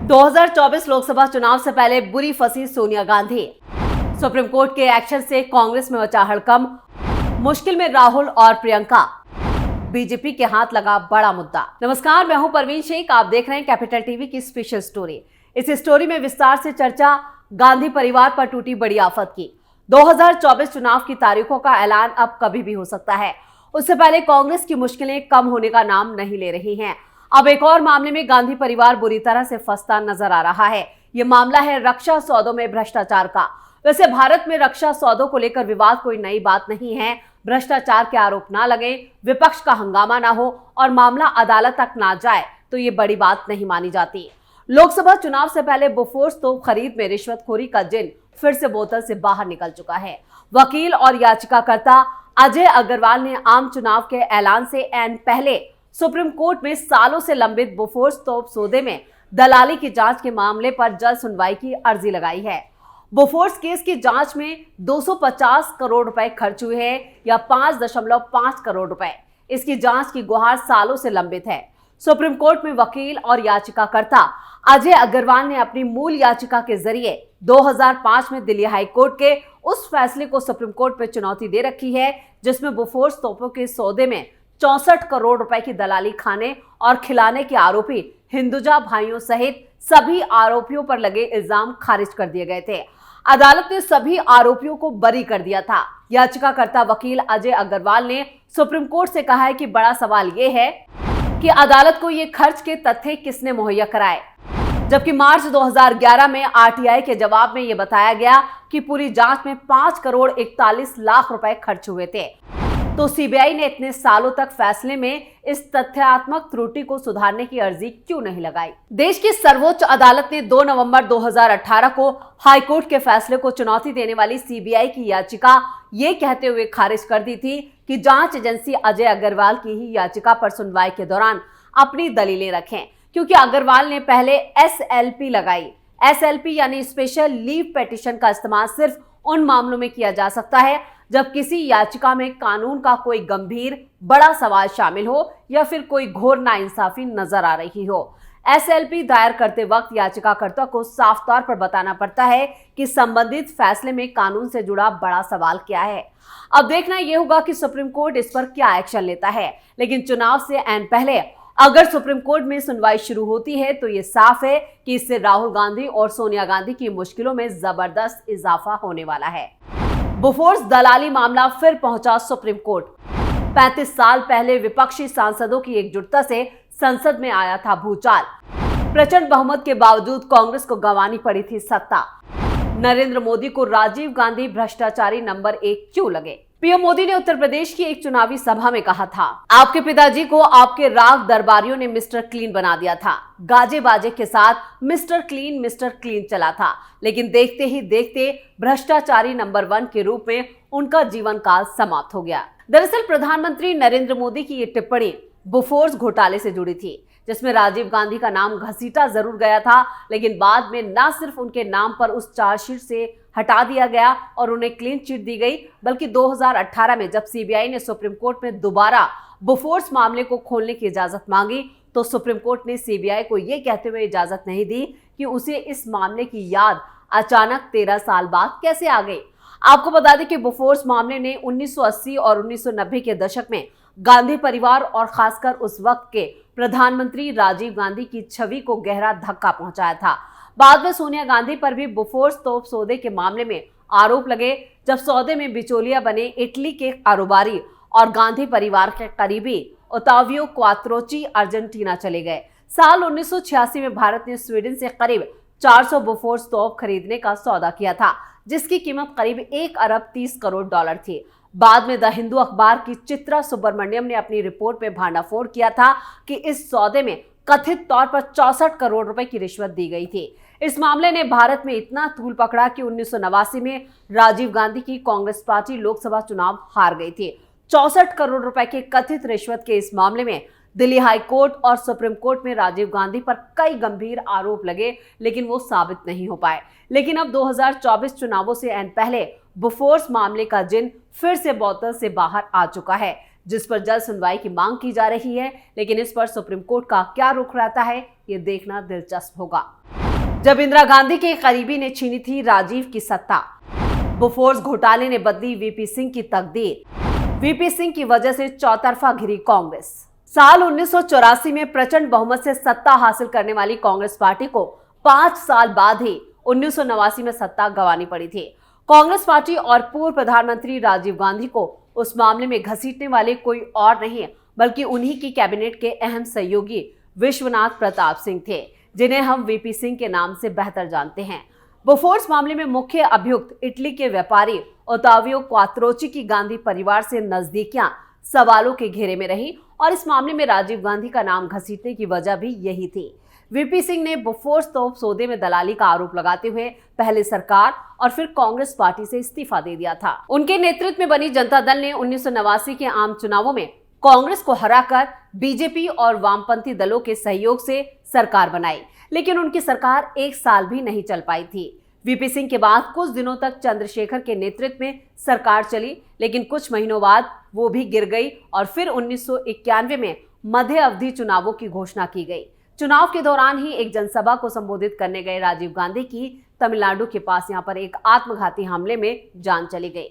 2024 लोकसभा चुनाव से पहले बुरी फंसी सोनिया गांधी। सुप्रीम कोर्ट के एक्शन से कांग्रेस में मचा हड़कंप, मुश्किल में राहुल और प्रियंका, बीजेपी के हाथ लगा बड़ा मुद्दा। नमस्कार, मैं हूं परवीन शेख, आप देख रहे हैं कैपिटल टीवी की स्पेशल स्टोरी। इस स्टोरी में विस्तार से चर्चा गांधी परिवार पर टूटी बड़ी आफत की। 2024 चुनाव की तारीखों का ऐलान अब कभी भी हो सकता है। उससे पहले कांग्रेस की मुश्किलें कम होने का नाम नहीं ले रही हैं। अब एक और मामले में गांधी परिवार बुरी तरह से फंसता नजर आ रहा है। ये मामला है रक्षा सौदों में भ्रष्टाचार का। वैसे भारत में रक्षा सौदों को लेकर विवाद कोई नई बात नहीं है। भ्रष्टाचार के आरोप ना लगे, विपक्ष का हंगामा ना हो और मामला अदालत तक ना जाए तो ये बड़ी बात नहीं मानी जाती। लोकसभा चुनाव से पहले बोफोर्स तोप खरीद में रिश्वतखोरी का जिन फिर से बोतल से बाहर निकल चुका है। वकील और याचिकाकर्ता अजय अग्रवाल ने आम चुनाव के ऐलान से ऐन पहले सुप्रीम कोर्ट में सालों से लंबित बोफोर्स तोप सौदे में दलाली की जांच के मामले पर जल्द सुनवाई की अर्जी लगाई है। बोफोर्स केस की जांच में 250 करोड़ रुपए खर्च हुए हैं या 5.5 करोड़ रुपए। इसकी जांच की गुहार सालों से लंबित है। सुप्रीम कोर्ट में वकील और याचिकाकर्ता अजय अग्रवाल ने अपनी मूल याचिका के जरिए 2005 में दिल्ली हाई कोर्ट के उस फैसले को सुप्रीम कोर्ट में चुनौती दे रखी है जिसमें बोफोर्स तोपों के सौदे में 64 करोड़ रुपए की दलाली खाने और खिलाने के आरोपी हिंदुजा भाइयों सहित सभी आरोपियों पर लगे इल्जाम खारिज कर दिए गए थे। अदालत ने सभी आरोपियों को बरी कर दिया था। याचिकाकर्ता वकील अजय अग्रवाल ने सुप्रीम कोर्ट से कहा है कि बड़ा सवाल यह है कि अदालत को ये खर्च के तथ्य किसने मुहैया कराए, जबकि मार्च 2011 में आरटीआई के जवाब में यह बताया गया कि पूरी जांच में 5 करोड़ 41 लाख रुपए खर्च हुए थे। तो सीबीआई ने इतने सालों तक फैसले में इस तथ्यात्मक त्रुटि को सुधारने की अर्जी क्यों नहीं लगाई। देश की सर्वोच्च अदालत ने 2 नवंबर 2018 को हाईकोर्ट के फैसले को चुनौती देने वाली सीबीआई की याचिका ये कहते हुए खारिज कर दी थी कि जांच एजेंसी अजय अग्रवाल की ही याचिका पर सुनवाई के दौरान अपनी दलीलें रखें, क्योंकि अग्रवाल ने पहले एसएलपी लगाई। एसएलपी यानी स्पेशल लीव पिटीशन का इस्तेमाल सिर्फ उन मामलों में किया जा सकता है जब किसी याचिका में कानून का कोई गंभीर बड़ा सवाल शामिल हो या फिर कोई घोर नाइंसाफी नजर आ रही हो। एसएलपी दायर करते वक्त याचिकाकर्ता को साफ तौर पर बताना पड़ता है कि संबंधित फैसले में कानून से जुड़ा बड़ा सवाल क्या है। अब देखना यह होगा कि सुप्रीम कोर्ट इस पर क्या एक्शन लेता है। लेकिन चुनाव से ऐन पहले अगर सुप्रीम कोर्ट में सुनवाई शुरू होती है तो ये साफ है कि इससे राहुल गांधी और सोनिया गांधी की मुश्किलों में जबरदस्त इजाफा होने वाला है। बोफोर्स दलाली मामला फिर पहुंचा सुप्रीम कोर्ट। 35 साल पहले विपक्षी सांसदों की एकजुटता से संसद में आया था भूचाल। प्रचंड बहुमत के बावजूद कांग्रेस को गंवानी पड़ी थी सत्ता। नरेंद्र मोदी को राजीव गांधी भ्रष्टाचारी नंबर 1 क्यों लगे। पीएम मोदी ने उत्तर प्रदेश की एक चुनावी सभा में कहा था, आपके पिताजी को आपके राग दरबारियों ने मिस्टर क्लीन बना दिया था। गाजे बाजे के साथ मिस्टर क्लीन चला था, लेकिन देखते ही देखते भ्रष्टाचारी नंबर 1 के रूप में उनका जीवन काल समाप्त हो गया। दरअसल प्रधानमंत्री नरेंद्र मोदी की ये टिप्पणी बोफोर्स घोटाले से जुड़ी थी, जिसमें राजीव गांधी का नाम घसीटा जरूर गया था, लेकिन बाद में न सिर्फ उनके नाम पर उस चार्जशीट से हटा दिया गया और उन्हें क्लीन चिट दी गई, बल्कि 2018 में जब सीबीआई ने सुप्रीम कोर्ट में दोबारा बोफोर्स मामले को खोलने की इजाजत मांगी तो सुप्रीम कोर्ट ने सीबीआई को यह कहते हुए इजाजत नहीं दी कि उसे इस मामले की याद अचानक 13 साल बाद कैसे आ गई। आपको बता दें कि बोफोर्स मामले ने 1980 और 1990 के दशक में गांधी परिवार और खासकर उस वक्त के प्रधानमंत्री राजीव गांधी की छवि को गहरा धक्का पहुंचाया था। बाद में सोनिया गांधी पर भी बोफोर्स तोप सौदे के मामले में आरोप लगे, जब सौदे में बिचौलिया बने इटली के कारोबारी और गांधी परिवार के करीबी ओतावियो क्वात्रोची अर्जेंटीना चले गए। साल 1986 में भारत ने स्वीडन से करीब 400 बोफोर्स तोप खरीदने का सौदा किया था, जिसकी कीमत करीब 1 अरब 30 करोड़ डॉलर थी। बाद में द हिंदू अखबार की चित्रा सुब्रमण्यम ने अपनी रिपोर्ट में भांडाफोड़ किया था कि इस सौदे में कथित तौर पर 64 करोड़ रुपए की रिश्वत दी गई थी। इस मामले ने भारत में इतना तूल पकड़ा कि 1989 में राजीव गांधी की कांग्रेस पार्टी लोकसभा चुनाव हार गई थी। 64 करोड़ रुपए के कथित रिश्वत के इस मामले में दिल्ली हाई कोर्ट और सुप्रीम कोर्ट में राजीव गांधी पर कई गंभीर आरोप लगे, लेकिन वो साबित नहीं हो पाए। लेकिन अब 2024 चुनावों से ऐन पहले बोफोर्स मामले का जिन फिर से बोतल से बाहर आ चुका है। जिस पर जल्द सुनवाई की मांग की जा रही है। लेकिन इस पर सुप्रीम कोर्ट का क्या रुख रहता है, ये देखना दिलचस्प होगा। जब इंदिरा गांधी के करीबी ने छीनी थी राजीव की सत्ता, बोफोर्स घोटाले ने बदली वीपी सिंह की तकदीर। वीपी सिंह की वजह से चौतरफा घिरी कांग्रेस। साल 1984 में प्रचंड बहुमत से सत्ता हासिल करने वाली कांग्रेस पार्टी को 5 साल बाद ही 1989 में सत्ता गंवानी पड़ी थी। कांग्रेस पार्टी और पूर्व प्रधानमंत्री राजीव गांधी को उस मामले में घसीटने वाले कोई और नहीं बल्कि उन्हीं की कैबिनेट के अहम सहयोगी विश्वनाथ प्रताप सिंह थे, जिन्हें हम वीपी सिंह के नाम से बेहतर जानते हैं। बोफोर्स मामले में मुख्य अभियुक्त इटली के व्यापारी ओतावियो क्वात्रोची की गांधी परिवार से नजदीकियां सवालों के घेरे में रही और इस मामले में राजीव गांधी का नाम घसीटने की वजह भी यही थी। वीपी सिंह ने बोफोर्स तोप सौदे में दलाली का आरोप लगाते हुए पहले सरकार और फिर कांग्रेस पार्टी से इस्तीफा दे दिया था। उनके नेतृत्व में बनी जनता दल ने 1989 के आम चुनावों में कांग्रेस को हराकर बीजेपी और वामपंथी दलों के सहयोग से सरकार बनाई, लेकिन उनकी सरकार 1 साल भी नहीं चल पाई थी। वीपी सिंह के बाद कुछ दिनों तक चंद्रशेखर के नेतृत्व में सरकार चली, लेकिन कुछ महीनों बाद वो भी गिर गई और फिर 1991 में मध्य अवधि चुनावों की घोषणा की गई। चुनाव के दौरान ही एक जनसभा को संबोधित करने गए राजीव गांधी की तमिलनाडु के पास यहां पर एक आत्मघाती हमले में जान चली गई।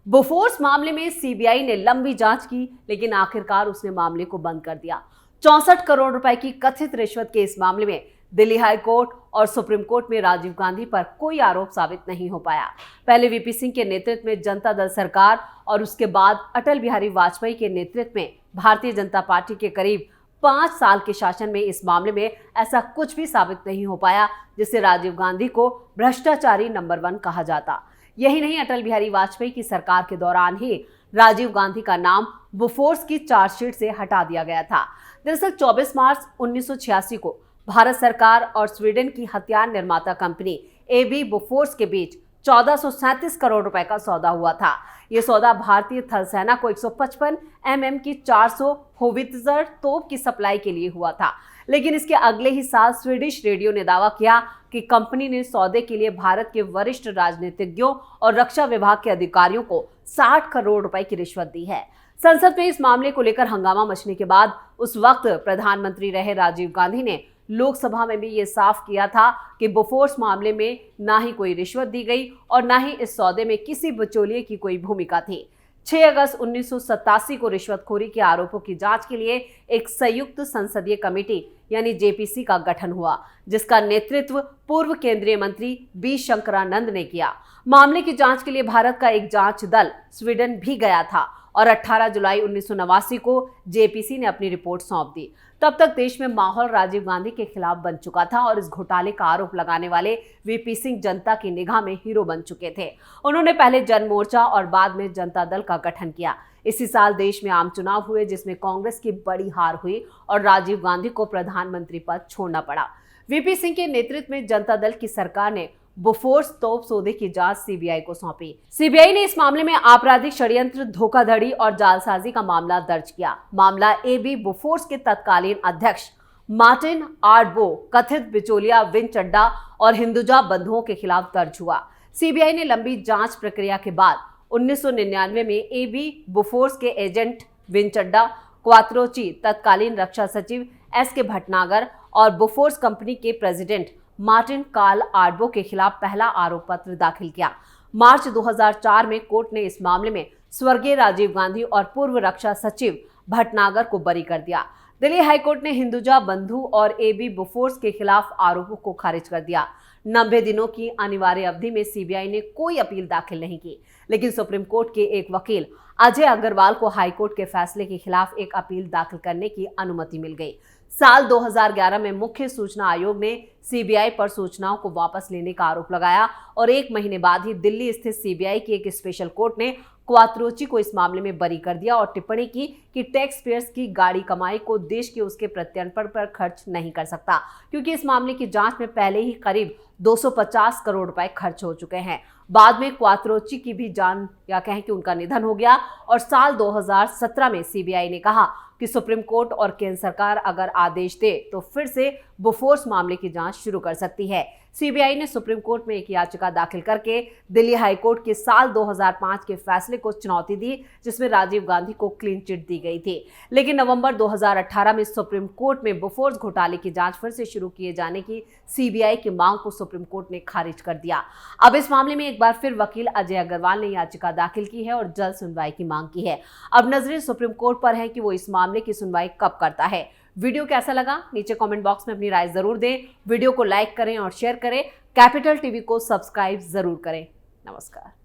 बोफोर्स मामले में सीबीआई ने लंबी जांच की, लेकिन आखिरकार उसने मामले को बंद कर दिया। 64 करोड़ रुपए की कथित रिश्वत के इस मामले में दिल्ली हाई कोर्ट और सुप्रीम कोर्ट में राजीव गांधी पर कोई आरोप साबित नहीं हो पाया। पहले वीपी सिंह के नेतृत्व में जनता दल सरकार और उसके बाद अटल बिहारी वाजपेयी के नेतृत्व में भारतीय जनता पार्टी के करीब 5 साल के शासन में इस मामले में ऐसा कुछ भी साबित नहीं हो पाया जिससे राजीव गांधी को भ्रष्टाचारी नंबर 1 कहा जाता। यही नहीं, अटल बिहारी वाजपेयी की सरकार के दौरान ही राजीव गांधी का नाम बोफोर्स की चार्जशीट से हटा दिया गया था। दरअसल 24 मार्च 1986 को भारत सरकार और स्वीडन की हथियार निर्माता कंपनी एबी बोफोर्स के बीच 1437 करोड़ रुपए का सौदा हुआ था। यह सौदा भारतीय थल सेना को 155 mm की 400 होवित्जर तोप की सप्लाई के लिए हुआ था। लेकिन इसके अगले ही साल स्वीडिश रेडियो ने दावा किया कि कंपनी ने सौदे के लिए भारत के वरिष्ठ राजनीतिज्ञों और रक्षा विभाग के अधिकारियों को 60 करोड़ रुपए की रिश्वत दी है। संसद में इस मामले को लेकर हंगामा मचने के बाद उस वक्त प्रधानमंत्री रहे राजीव गांधी ने लोकसभा में भी ये साफ किया था कि बोफोर्स मामले में ना ही कोई रिश्वत दी गई और ना ही इस सौदे में किसी बिचौलिए की कोई भूमिका थी। 6 अगस्त 1987 को रिश्वतखोरी के आरोपों की जांच के लिए एक संयुक्त संसदीय कमेटी यानी जेपीसी का गठन हुआ, जिसका नेतृत्व पूर्व केंद्रीय मंत्री बी शंकरानंद ने किया। मामले की जांच के लिए भारत का एक जांच दल स्वीडन भी गया था और 18 जुलाई 1989 को जेपीसी ने अपनी रिपोर्ट सौंप दी। तब तक देश में माहौल राजीव गांधी के खिलाफ बन चुका था और इस घोटाले का आरोप लगाने वाले वीपी सिंह जनता की निगाह में हीरो बन चुके थे। उन्होंने पहले जन मोर्चा और बाद में जनता दल का गठन किया। इसी साल देश में आम चुनाव हुए, जिसमें कांग्रेस की बड़ी हार हुई और राजीव गांधी को प्रधानमंत्री पद छोड़ना पड़ा। वीपी सिंह के नेतृत्व में जनता दल की सरकार ने बोफोर्स तोप सौदे की जांच सीबीआई को सौंपी। सीबीआई ने इस मामले में आपराधिक षड्यंत्र, धोखाधड़ी और जालसाजी का मामला दर्ज किया। मामला एबी बोफोर्स के तत्कालीन अध्यक्ष मार्टिन आर्डबो, कथित बिचौलिया विन चड्डा और हिंदुजा बंधुओं के खिलाफ दर्ज हुआ। सीबीआई ने लंबी जांच प्रक्रिया के बाद 1999 में एबी बोफोर्स के एजेंट विन चड्डा, क्वात्रोची, तत्कालीन रक्षा सचिव एसके भटनागर और बोफोर्स कंपनी के प्रेसिडेंट मार्टिन कार्ल आर्डबो के खिलाफ पहला आरोप पत्र दाखिल किया। मार्च 2004 में कोर्ट ने इस मामले में स्वर्गीय राजीव गांधी और पूर्व रक्षा सचिव भटनागर को बरी कर दिया। दिल्ली हाईकोर्ट ने हिंदुजा बंधु और एबी बोफोर्स के खिलाफ आरोपों को खारिज कर दिया। 90 दिनों की अनिवार्य अवधि में सीबीआई ने कोई अपील दाखिल नहीं की, लेकिन सुप्रीम कोर्ट के एक वकील अजय अग्रवाल को हाईकोर्ट के फैसले के खिलाफ एक अपील दाखिल करने की अनुमति मिल गई। साल 2011 में मुख्य सूचना आयोग ने सीबीआई पर सूचनाओं को वापस लेने का आरोप लगाया और 1 महीने बाद ही दिल्ली स्थित सीबीआई की एक स्पेशल कोर्ट ने क्वात्रोची को इस मामले में बरी कर दिया और टिप्पणी की कि टैक्स पेयर्स की गाड़ी कमाई को देश के उसके प्रत्यर्पण पर खर्च नहीं कर सकता, क्योंकि इस मामले की जांच में पहले ही करीब 250 करोड़ रुपए खर्च हो चुके हैं। बाद में क्वात्रोची की भी जान या कहें कि उनका निधन हो गया और साल 2017 में सीबीआई ने कहा कि सुप्रीम कोर्ट और केंद्र सरकार अगर आदेश दे तो फिर से बोफोर्स मामले की जांच शुरू कर सकती है। सीबीआई ने सुप्रीम कोर्ट में एक याचिका दाखिल करके दिल्ली हाई कोर्ट के साल 2005 के फैसले को चुनौती दी, जिसमें राजीव गांधी को क्लीन चिट दी गई थी। लेकिन नवंबर 2018 में सुप्रीम कोर्ट में बोफोर्स घोटाले की जांच फिर से शुरू किए जाने की सीबीआई की मांग को सुप्रीम कोर्ट ने खारिज कर दिया। अब इस मामले में एक बार फिर वकील अजय अग्रवाल ने याचिका दाखिल की है और जल्द सुनवाई की मांग की है। अब नजरें सुप्रीम कोर्ट पर है कि वो इस मामले की सुनवाई कब करता है। वीडियो कैसा लगा नीचे कमेंट बॉक्स में अपनी राय जरूर दें। वीडियो को लाइक करें और शेयर करें। कैपिटल टीवी को सब्सक्राइब जरूर करें। नमस्कार।